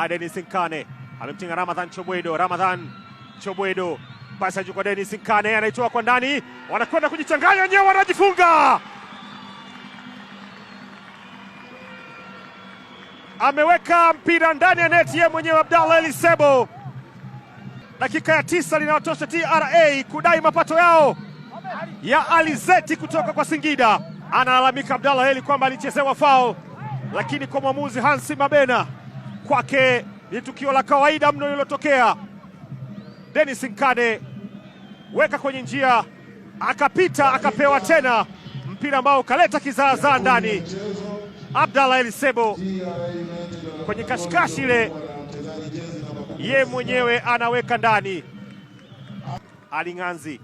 Dennis Nkane amemtinga Ramadhan Chobwedo. Ramadhan Chobwedo, pasi kwa Dennis Nkane, anaitoa kwa ndani, wanakwenda kujichanganya wenyewe, wanajifunga. Ameweka mpira ndani ya neti yeye mwenyewe Abdallah Elisebo. Dakika ya 9 linawatosha TRA kudai mapato yao ya alizeti kutoka kwa Singida. Analalamika Abdallah Eli kwamba alichezewa foul, lakini kwa mwamuzi Hansi Mabena kwake ni tukio la kawaida mno lililotokea. Dennis Nkane weka kwenye njia, akapita, akapewa tena mpira ambao kaleta kizaazaa ndani. Abdallah Elisebo kwenye kashikashi ile, ye mwenyewe anaweka ndani. Alinganzi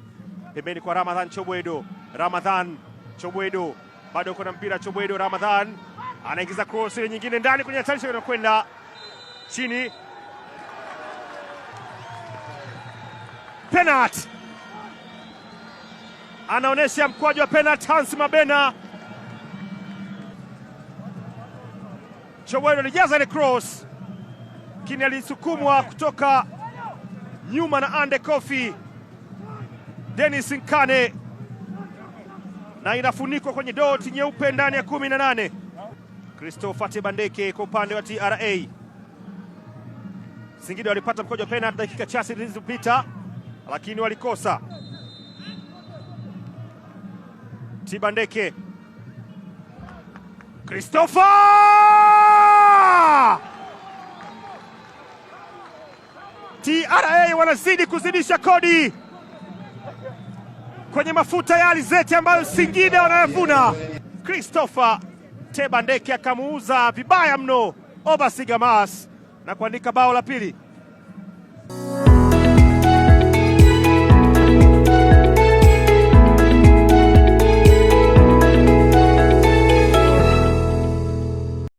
pembeni kwa Ramadhan Chobwedo. Ramadhan Chobwedo bado kuna mpira. Chobwedo, Ramadhan anaingiza cross ile nyingine ndani kwenye hatari, inakwenda chini. Penalty, anaonesha mkwaju wa penalty Hansi Mabena. Chobwedo alijaza ile cross, lakini alisukumwa kutoka nyuma na Ande Kofi Dennis Nkane, na inafunikwa kwenye doti nyeupe ndani ya 18. Christopher Tebandeke kwa upande wa TRA. Singida walipata mkojo wa penalty dakika chache zilizopita, lakini walikosa. Tebandeke, Christopher! TRA wanazidi kuzidisha kodi kwenye mafuta ya alizeti ambayo Singida wanayavuna. Christopher Tebandeke akamuuza vibaya mno Obasi Gamas na kuandika bao la pili.